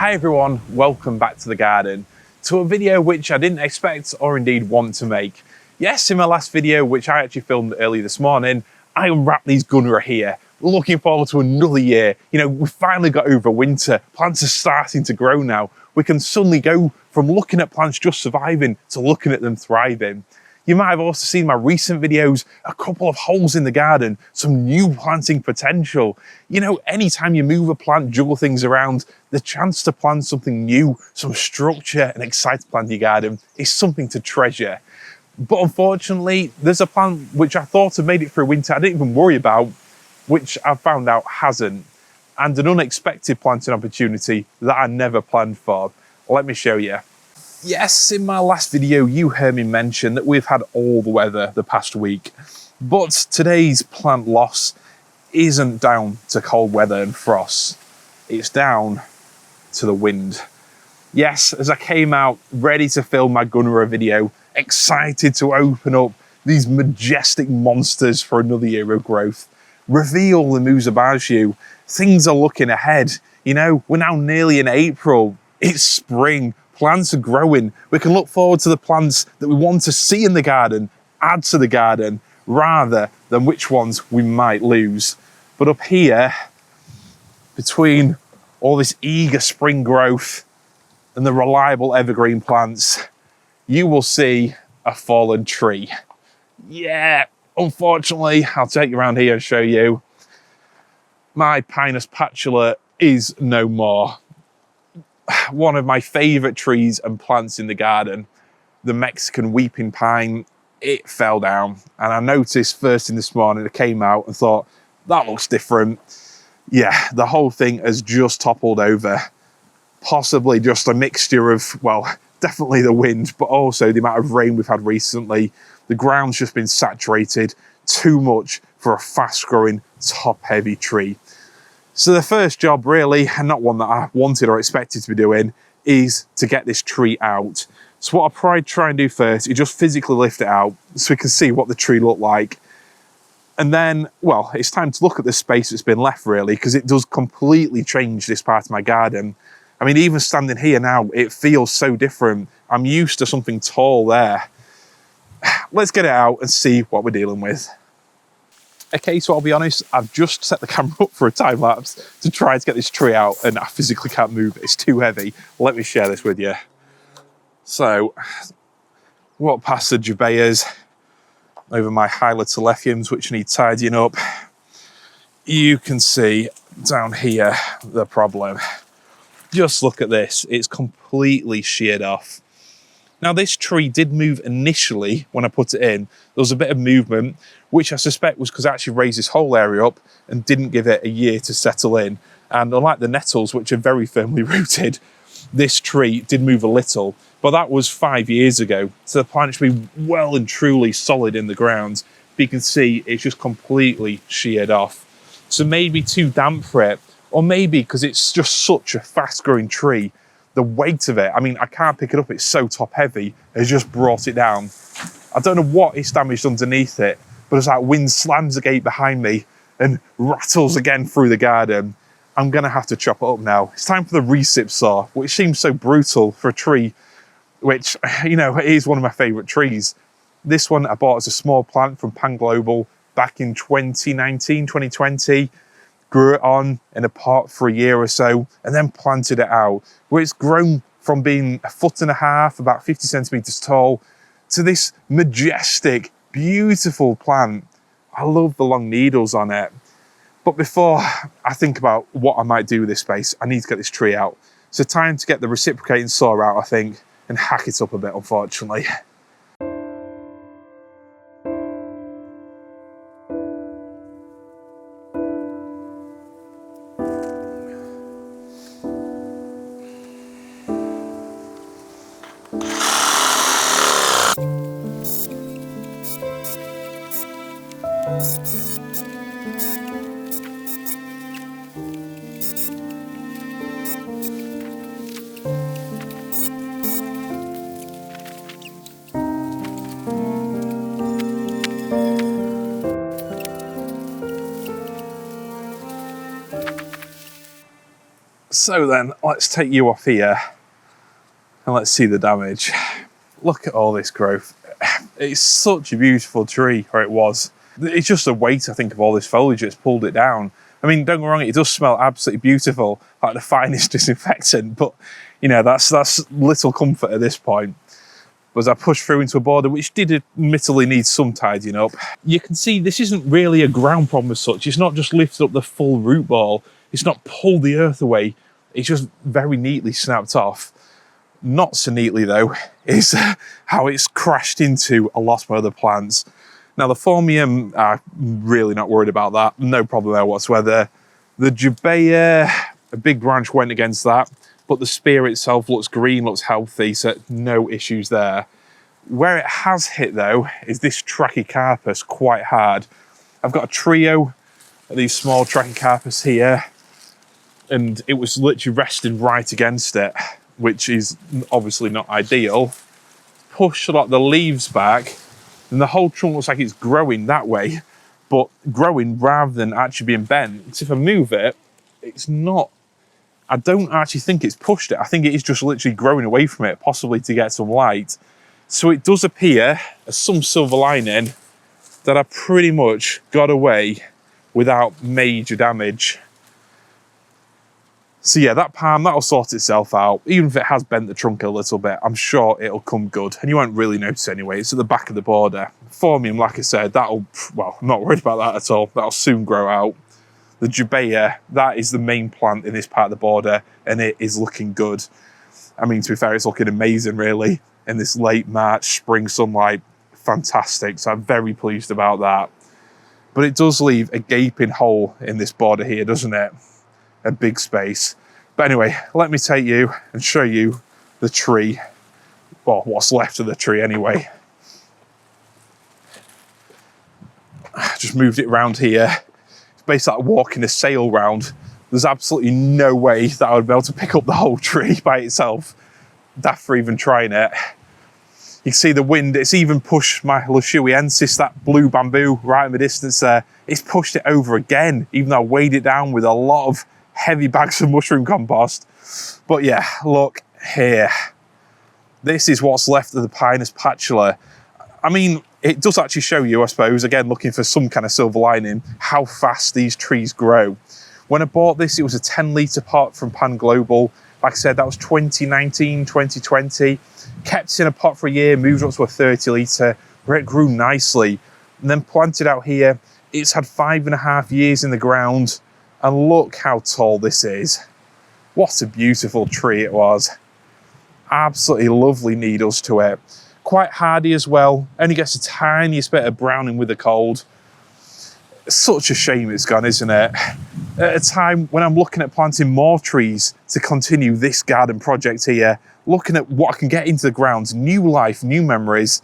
Hi everyone, welcome back to the garden, to a video which I didn't expect or indeed want to make. Yes, in my last video, which I actually filmed early this morning, I unwrapped these Gunnera here. Looking forward to another year. You know, we finally got over winter, plants are starting to grow now. We can suddenly go from looking at plants just surviving to looking at them thriving. You might have also seen my recent videos, a couple of holes in the garden, some new planting potential. You know, anytime you move a plant, juggle things around, the chance to plant something new, some structure and exciting plant in your garden is something to treasure. But unfortunately, there's a plant which I thought had made it through winter I didn't even worry about, which I found out hasn't. And an unexpected planting opportunity that I never planned for. Let me show you. Yes, in my last video, you heard me mention that we've had all the weather the past week, but today's plant loss isn't down to cold weather and frost. It's down to the wind. Yes, as I came out ready to film my Gunnera video, excited to open up these majestic monsters for another year of growth, reveal the Musabajiu, things are looking ahead. You know, we're now nearly in April, it's spring. Plants are growing. We can look forward to the plants that we want to see in the garden, add to the garden, rather than which ones we might lose. But up here, between all this eager spring growth and the reliable evergreen plants, you will see a fallen tree. Yeah, unfortunately, I'll take you around here and show you. My Pinus patula is no more. One of my favourite trees and plants in the garden, the Mexican weeping pine, it fell down. And I noticed first thing this morning, I came out and thought, that looks different. Yeah, the whole thing has just toppled over. Possibly just a mixture of, well, definitely the wind, but also the amount of rain we've had recently. The ground's just been saturated too much for a fast-growing, top-heavy tree. So the first job really, and not one that I wanted or expected to be doing, is to get this tree out. So what I'll probably try and do first is just physically lift it out so we can see what the tree looked like. And then, well, it's time to look at the space that's been left really, because it does completely change this part of my garden. I mean, even standing here now, it feels so different. I'm used to something tall there. Let's get it out and see what we're dealing with. Okay, so I'll be honest, I've just set the camera up for a time lapse to try to get this tree out and I physically can't move it, it's too heavy. Let me share this with you. So, walk past the Jubaeas, over my Hylotelethiums which need tidying up. You can see down here the problem. Just look at this, it's completely sheared off. Now this tree did move initially when I put it in. There was a bit of movement, which I suspect was because I actually raised this whole area up and didn't give it a year to settle in. And unlike the nettles, which are very firmly rooted, this tree did move a little, but that was 5 years ago. So the plant should be well and truly solid in the ground. But you can see it's just completely sheared off. So maybe too damp for it, or maybe because it's just such a fast growing tree, the weight of it, I mean, I can't pick it up, it's so top heavy, has just brought it down. I don't know what it's damaged underneath it, but as that wind slams the gate behind me and rattles again through the garden, I'm gonna have to chop it up now. It's time for the recip saw, which seems so brutal for a tree, which, you know, it is one of my favorite trees. This one I bought as a small plant from Pan Global back in 2019, 2020. Grew it on in a pot for a year or so and then planted it out, where it's grown from being 1.5 feet, about 50 centimeters tall, to this majestic, beautiful plant. I love the long needles on it. But before I think about what I might do with this space, I need to get this tree out. So time to get the reciprocating saw out, I think, and hack it up a bit, unfortunately. So then, let's take you off here and let's see the damage. Look at all this growth. It's such a beautiful tree, or it was. It's just the weight, I think, of all this foliage that's pulled it down. I mean, don't get me wrong, it does smell absolutely beautiful, like the finest disinfectant, but you know, that's little comfort at this point. But as I pushed through into a border, which did admittedly need some tidying up, you can see this isn't really a ground problem as such. It's not just lifted up the full root ball. It's not pulled the earth away. It's just very neatly snapped off. Not so neatly though, is how it's crashed into a lot of my other plants. Now the Formium, I'm really not worried about that. No problem there whatsoever. The Jubaea, a big branch went against that, but the spear itself looks green, looks healthy, so no issues there. Where it has hit though, is this Trachycarpus quite hard. I've got a trio of these small Trachycarpus here, and it was literally resting right against it, which is obviously not ideal. Push a lot of the leaves back, and the whole trunk looks like it's growing that way, but growing rather than actually being bent. Because if I move it, it's not, I don't actually think it's pushed it. I think it is just literally growing away from it, possibly to get some light. So it does appear as some silver lining that I pretty much got away without major damage. So yeah, that palm, that'll sort itself out. Even if it has bent the trunk a little bit, I'm sure it'll come good. And you won't really notice anyway. It's at the back of the border. Formium, like I said, that'll, well, I'm not worried about that at all. That'll soon grow out. The Jubaea, that is the main plant in this part of the border, and it is looking good. I mean, to be fair, it's looking amazing, really, in this late March, spring sunlight. Fantastic. So I'm very pleased about that. But it does leave a gaping hole in this border here, doesn't it? A big space. But anyway, let me take you and show you the tree, well, what's left of the tree anyway. Just moved it around here. It's basically like walking a sail round. There's absolutely no way that I would be able to pick up the whole tree by itself. Daft for even trying it. You can see the wind, it's even pushed my Lushuiensis, that blue bamboo right in the distance there. It's pushed it over again, even though I weighed it down with a lot of heavy bags of mushroom compost. But yeah, look here. This is what's left of the Pinus patula. I mean, it does actually show you, I suppose, again, looking for some kind of silver lining, how fast these trees grow. When I bought this, it was a 10-litre pot from Pan Global. Like I said, that was 2019, 2020. Kept in a pot for a year, moved up to a 30-litre, where it grew nicely. And then planted out here, it's had 5.5 years in the ground. And look how tall this is. What a beautiful tree it was. Absolutely lovely needles to it. Quite hardy as well. Only gets a tiniest bit of browning with the cold. Such a shame it's gone, isn't it? At a time when I'm looking at planting more trees to continue this garden project here, looking at what I can get into the ground, new life, new memories,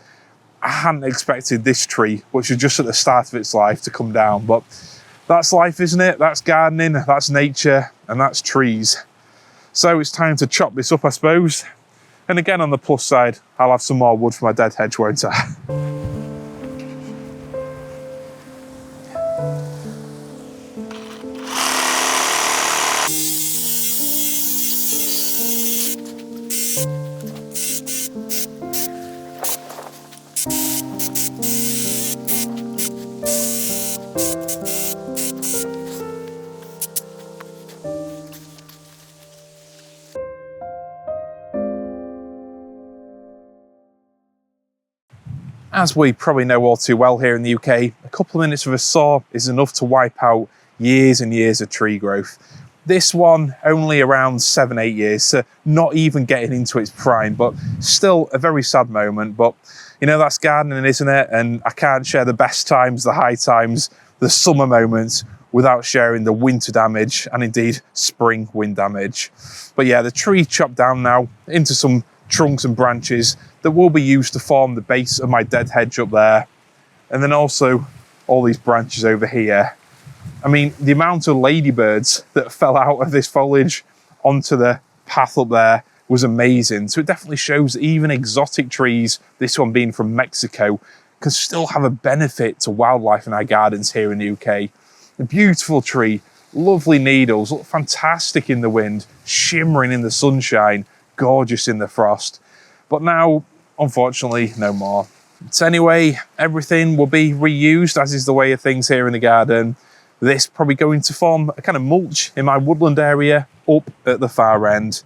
I hadn't expected this tree, which is just at the start of its life, to come down. But that's life, isn't it? That's gardening, that's nature, and that's trees. So it's time to chop this up, I suppose. And again, on the plus side, I'll have some more wood for my dead hedge, won't I? As we probably know all too well here in the UK, a couple of minutes of a saw is enough to wipe out years and years of tree growth. This one, only around 7-8 years, so not even getting into its prime, but still a very sad moment. But you know, that's gardening, isn't it? And I can't share the best times, the high times, the summer moments without sharing the winter damage and indeed spring wind damage. But yeah, the tree chopped down now into some trunks and branches that will be used to form the base of my dead hedge up there. And then also all these branches over here. I mean, the amount of ladybirds that fell out of this foliage onto the path up there was amazing. So it definitely shows that even exotic trees, this one being from Mexico, can still have a benefit to wildlife in our gardens here in the UK. A beautiful tree, Lovely needles, look fantastic in the wind, shimmering in the sunshine, gorgeous in the frost. But now, unfortunately, no more. So anyway, everything will be reused, as is the way of things here in the garden. This probably going to form a kind of mulch in my woodland area up at the far end.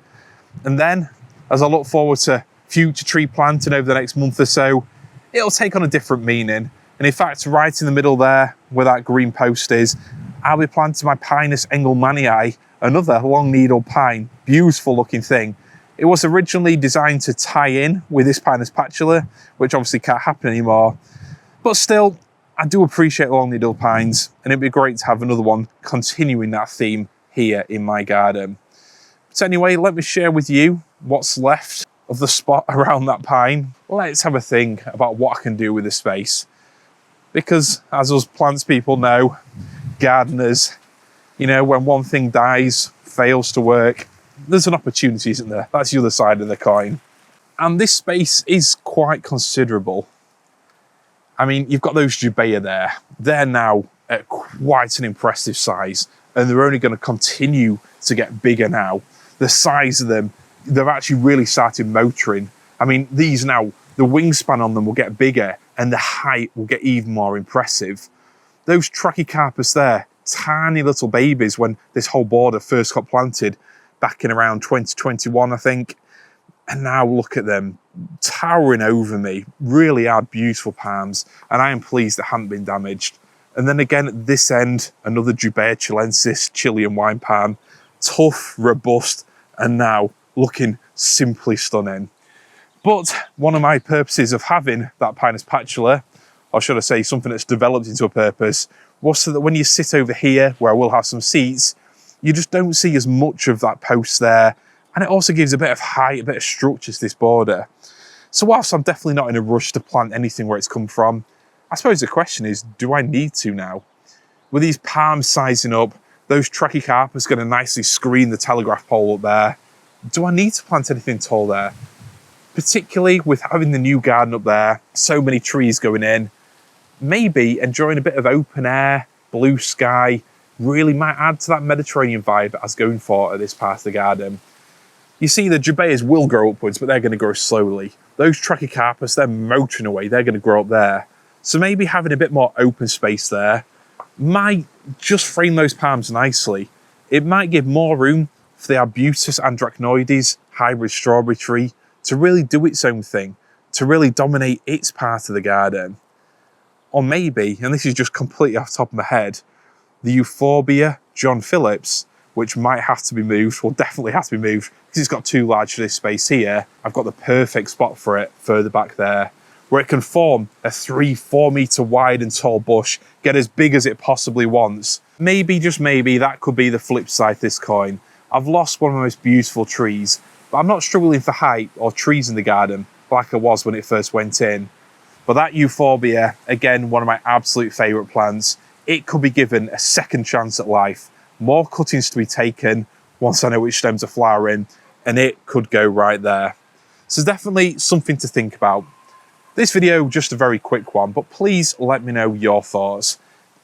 And then, as I look forward to future tree planting over the next month or so, it'll take on a different meaning. And in fact, right in the middle there, where that green post is, I'll be planting my Pinus engelmannii, another long needle pine, beautiful looking thing. It was originally designed to tie in with this Pinus patula, which obviously can't happen anymore. But still, I do appreciate long needle pines, and it'd be great to have another one continuing that theme here in my garden. So anyway, let me share with you what's left of the spot around that pine. Let's have a think about what I can do with the space. Because as us plants people know, gardeners, you know, when one thing dies, fails to work, there's an opportunity, isn't there? That's the other side of the coin. And this space is quite considerable. I mean, you've got those Jubaea there. They're now at quite an impressive size, and they're only going to continue to get bigger now. The size of them, they've actually really started motoring. I mean, these now, the wingspan on them will get bigger, and the height will get even more impressive. Those Trachycarpus there, tiny little babies when this whole border first got planted back in around 2021, I think. And now look at them, towering over me, really are beautiful palms, and I am pleased they haven't been damaged. And then again at this end, another Jubaea chilensis, Chilean wine palm, tough, robust, and now looking simply stunning. But one of my purposes of having that Pinus patula, or should I say something that's developed into a purpose, was so that when you sit over here, where I will have some seats, you just don't see as much of that post there. And it also gives a bit of height, a bit of structure to this border. So whilst I'm definitely not in a rush to plant anything where it's come from, I suppose the question is, do I need to now? With these palms sizing up, those Trachycarpus going to nicely screen the telegraph pole up there, do I need to plant anything tall there? Particularly with having the new garden up there, so many trees going in, maybe enjoying a bit of open air, blue sky, really might add to that Mediterranean vibe that I was going for at this part of the garden. You see, the Jubaeas will grow upwards, but they're going to grow slowly. Those Trachycarpus, they're motoring away, they're going to grow up there. So maybe having a bit more open space there might just frame those palms nicely. It might give more room for the Arbutus andrachnoides hybrid strawberry tree to really do its own thing, to really dominate its part of the garden. Or maybe, and this is just completely off the top of my head, the Euphorbia John Phillips, which might have to be moved, will definitely have to be moved, because it's got too large for this space here. I've got the perfect spot for it further back there, where it can form a 3-4 meter wide and tall bush, get as big as it possibly wants. Maybe, just maybe, that could be the flip side of this coin. I've lost one of my most beautiful trees, but I'm not struggling for height or trees in the garden like I was when it first went in. But that Euphorbia, again, one of my absolute favourite plants, it could be given a second chance at life. More cuttings to be taken once I know which stems are flowering, and it could go right there. So definitely something to think about. This video, just a very quick one, but please let me know your thoughts.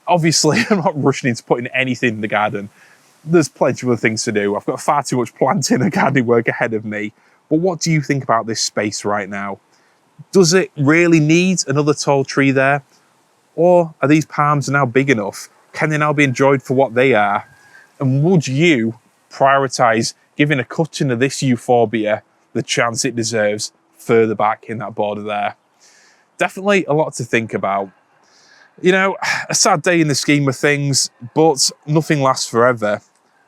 Obviously, I'm not rushing into putting anything in the garden. There's plenty of other things to do. I've got far too much planting and gardening work ahead of me. But what do you think about this space right now? Does it really need another tall tree there? Or are these palms now big enough? Can they now be enjoyed for what they are? And would you prioritise giving a cutting of this Euphorbia the chance it deserves further back in that border there? Definitely a lot to think about. You know, a sad day in the scheme of things, but nothing lasts forever.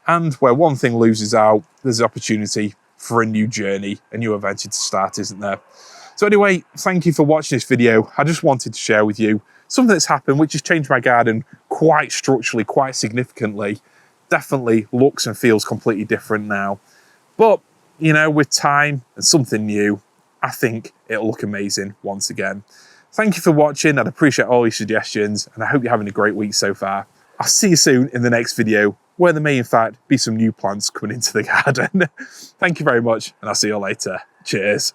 And where one thing loses out, there's an opportunity for a new journey, a new adventure to start, isn't there? So anyway, thank you for watching this video. I just wanted to share with you something that's happened which has changed my garden quite structurally, quite significantly. Definitely looks and feels completely different now. But, you know, with time and something new, I think it'll look amazing once again. Thank you for watching. I'd appreciate all your suggestions, and I hope you're having a great week so far. I'll see you soon in the next video, where there may in fact be some new plants coming into the garden. Thank you very much, and I'll see you all later. Cheers.